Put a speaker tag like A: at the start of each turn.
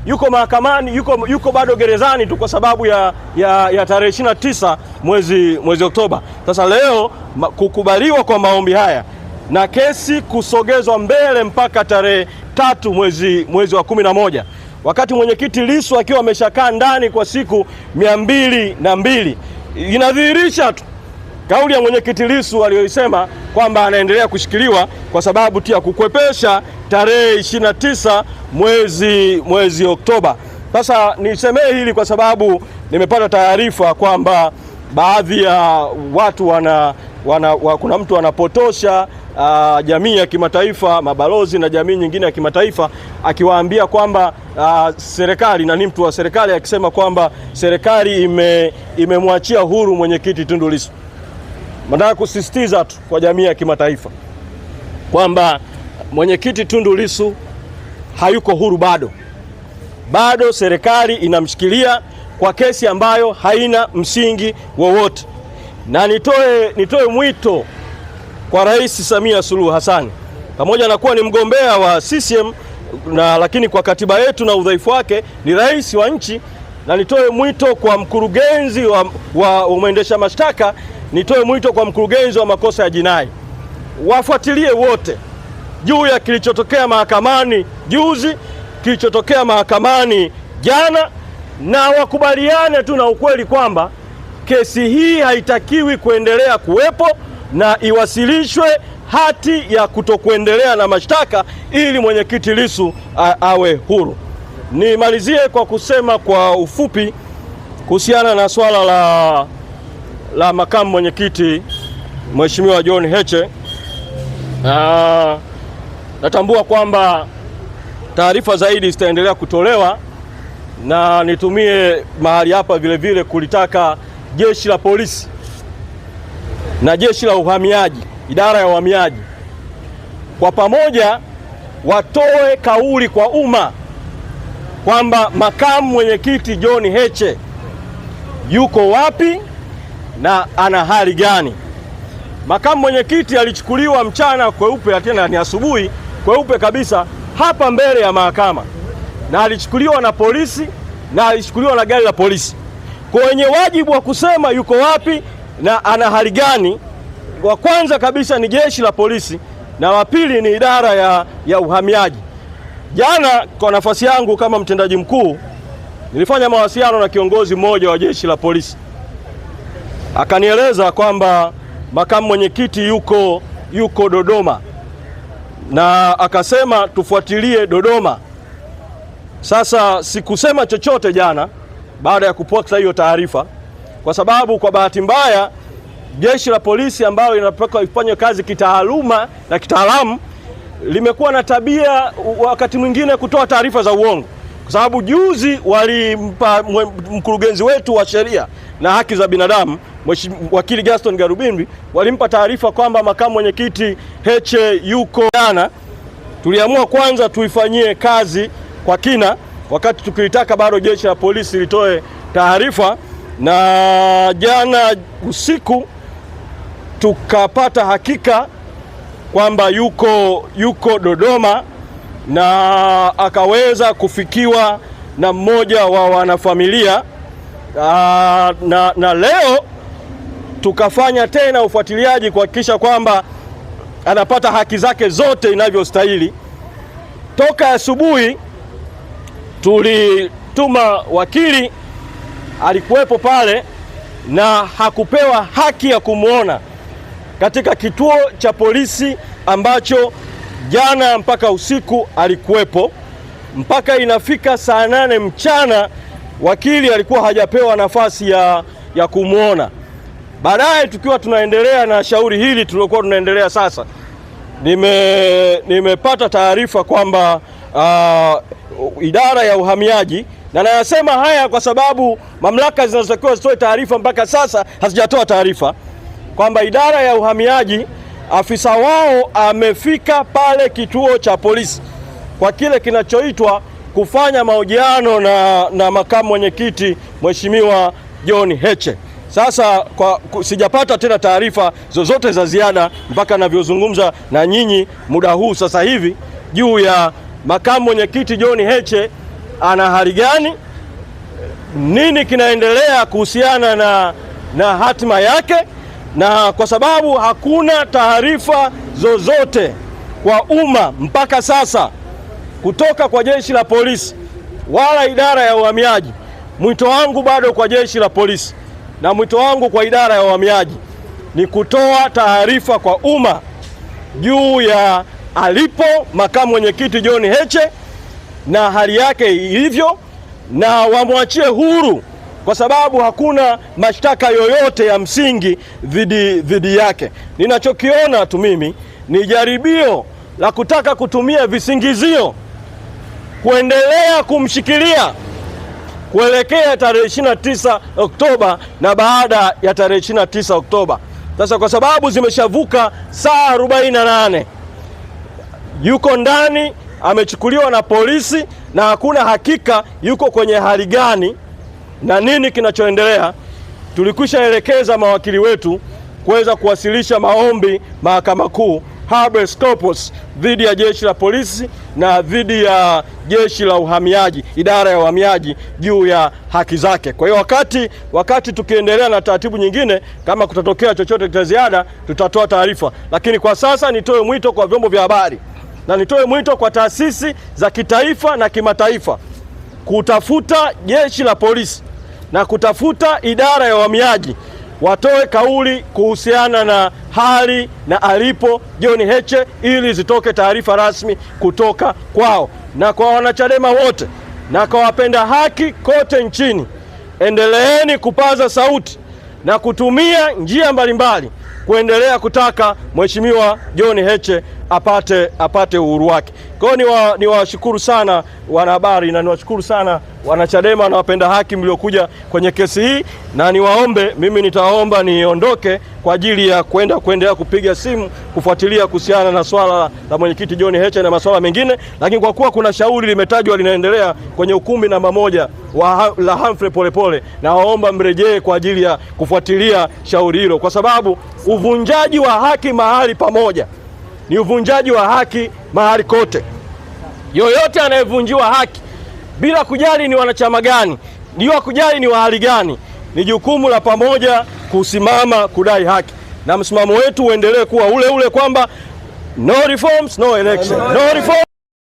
A: yuko mahakamani, yuko bado gerezani tu kwa sababu ya tarehe 29 mwezi Oktoba. Sasa leo kukubaliwa kwa maombi haya na kesi kusogezwa mbele mpaka tarehe 3 mwezi wa 11, wakati mwenyekiti Lissu akiwa ameshakaa ndani kwa siku 202, inadhihirisha tu kauli ya mwenyekiti Lissu aliyoisema kwamba anaendelea kushikiliwa kwa sababu tu ya kukwepesha tarehe 29 mwezi Oktoba. Sasa nisemee hili kwa sababu nimepata taarifa kwamba baadhi ya watu kuna mtu anapotosha jamii ya kimataifa, mabalozi na jamii nyingine ya kimataifa, akiwaambia kwamba serikali na ni mtu wa serikali akisema kwamba serikali imemwachia huru mwenyekiti Tundu Lissu. Nataka kusisitiza tu kwa jamii ya kimataifa kwamba mwenyekiti Tundu Lissu hayuko huru bado serikali inamshikilia kwa kesi ambayo haina msingi wowote. Na nitoe mwito kwa Rais Samia Suluhu Hassan, pamoja na kuwa ni mgombea wa CCM lakini kwa katiba yetu na udhaifu wake ni rais wa nchi, na nitoe mwito kwa mkurugenzi wa mwendesha mashtaka, nitoe mwito kwa mkurugenzi wa makosa ya jinai, wafuatilie wote juu ya kilichotokea mahakamani juzi, kilichotokea mahakamani jana, na wakubaliane tu na ukweli kwamba kesi hii haitakiwi kuendelea kuwepo na iwasilishwe hati ya kutokuendelea na mashtaka ili mwenyekiti Lissu awe huru. Nimalizie kwa kusema kwa ufupi kuhusiana na swala la makamu mwenyekiti Mheshimiwa John Heche. Natambua kwamba taarifa zaidi zitaendelea kutolewa, na nitumie mahali hapa vile kulitaka jeshi la polisi na jeshi la uhamiaji, idara ya uhamiaji, kwa pamoja watoe kauli kwa umma kwamba makamu mwenyekiti John Heche yuko wapi na ana hali gani. Makamu mwenyekiti alichukuliwa mchana kweupe, tena ni asubuhi kweupe kabisa hapa mbele ya mahakama, na alichukuliwa na polisi na alichukuliwa na gari la polisi. Kwa wenye wajibu wa kusema yuko wapi na ana hali gani, wa kwanza kabisa ni jeshi la polisi na wa pili ni idara ya uhamiaji. Jana kwa nafasi yangu kama mtendaji mkuu nilifanya mawasiliano na kiongozi mmoja wa jeshi la polisi, akanieleza kwamba makamu mwenyekiti yuko Dodoma, na akasema tufuatilie Dodoma. Sasa sikusema chochote jana baada ya kupokea hiyo taarifa, kwa sababu kwa bahati mbaya jeshi la polisi ambalo linapaswa ifanye kazi kitaaluma na kitaalamu limekuwa na tabia wakati mwingine kutoa taarifa za uongo, kwa sababu juzi walimpa mkurugenzi wetu wa sheria na haki za binadamu wakili Gaston Garubimbi, walimpa taarifa kwamba makamu mwenyekiti Heche yuko jana. Tuliamua kwanza tuifanyie kazi kwa kina, wakati tukilitaka bado jeshi la polisi litoe taarifa, na jana usiku tukapata hakika kwamba yuko Dodoma, na akaweza kufikiwa na mmoja wa wanafamilia, na leo tukafanya tena ufuatiliaji kuhakikisha kwamba anapata haki zake zote inavyostahili. Toka asubuhi tulituma wakili, alikuwepo pale na hakupewa haki ya kumwona katika kituo cha polisi ambacho jana mpaka usiku alikuwepo. Mpaka inafika saa 8 mchana wakili alikuwa hajapewa nafasi ya kumwona. Baadaye tukiwa tunaendelea na shauri hili tulikuwa tunaendelea sasa, nimepata taarifa kwamba idara ya uhamiaji, na nayasema haya kwa sababu mamlaka zinazotakiwa zitoe taarifa mpaka sasa hazijatoa taarifa, kwamba idara ya uhamiaji afisa wao amefika pale kituo cha polisi kwa kile kinachoitwa kufanya mahojiano na makamu mwenyekiti Mheshimiwa John Heche. Sasa sijapata tena taarifa zozote za ziada mpaka navyozungumza na nyinyi muda huu sasa hivi juu ya makamu mwenyekiti John Heche ana hali gani, nini kinaendelea kuhusiana na hatima yake, na kwa sababu hakuna taarifa zozote kwa umma mpaka sasa kutoka kwa jeshi la polisi wala idara ya uhamiaji, mwito wangu bado kwa jeshi la polisi na mwito wangu kwa idara ya uhamiaji ni kutoa taarifa kwa umma juu ya alipo makamu mwenyekiti John Heche na hali yake ilivyo, na wamwachie huru kwa sababu hakuna mashtaka yoyote ya msingi dhidi yake. Ninachokiona tu mimi ni jaribio la kutaka kutumia visingizio kuendelea kumshikilia kuelekea tarehe 29 Oktoba na baada ya tarehe 29 Oktoba. Sasa kwa sababu zimeshavuka saa 48, yuko ndani, amechukuliwa na polisi na hakuna hakika yuko kwenye hali gani na nini kinachoendelea. Tulikwishaelekeza mawakili wetu kuweza kuwasilisha maombi Mahakama Kuu habeas corpus dhidi ya jeshi la polisi na dhidi ya jeshi la uhamiaji, idara ya uhamiaji juu ya haki zake. Kwa hiyo wakati tukiendelea na taratibu nyingine, kama kutatokea chochote cha ziada tutatoa taarifa, lakini kwa sasa nitoe mwito kwa vyombo vya habari na nitoe mwito kwa taasisi za kitaifa na kimataifa kutafuta jeshi la polisi na kutafuta idara ya uhamiaji watoe kauli kuhusiana na hali na alipo John Heche ili zitoke taarifa rasmi kutoka kwao. Na kwa wanachadema wote na kwa wapenda haki kote nchini, endeleeni kupaza sauti na kutumia njia mbalimbali kuendelea kutaka Mheshimiwa John Heche apate uhuru wake. Kwa hiyo niwashukuru sana wanahabari na niwashukuru sana wanachadema na wapenda haki mliokuja kwenye kesi hii, na niwaombe, mimi nitaomba niondoke kwa ajili ya kuendelea kupiga simu kufuatilia kuhusiana na swala la mwenyekiti John Heche na masuala mengine, lakini kwa kuwa kuna shauri limetajwa linaendelea kwenye ukumbi namba 1 la Humphrey Polepole, na waomba mrejee kwa ajili ya kufuatilia shauri hilo, kwa sababu uvunjaji wa haki mahali pamoja ni uvunjaji wa haki mahali kote. Yoyote anayevunjiwa haki bila kujali ni wanachama gani, ndio kujali ni wa hali gani, ni jukumu la pamoja kusimama kudai haki, na msimamo wetu uendelee kuwa ule ule kwamba no reforms no election. No reforms.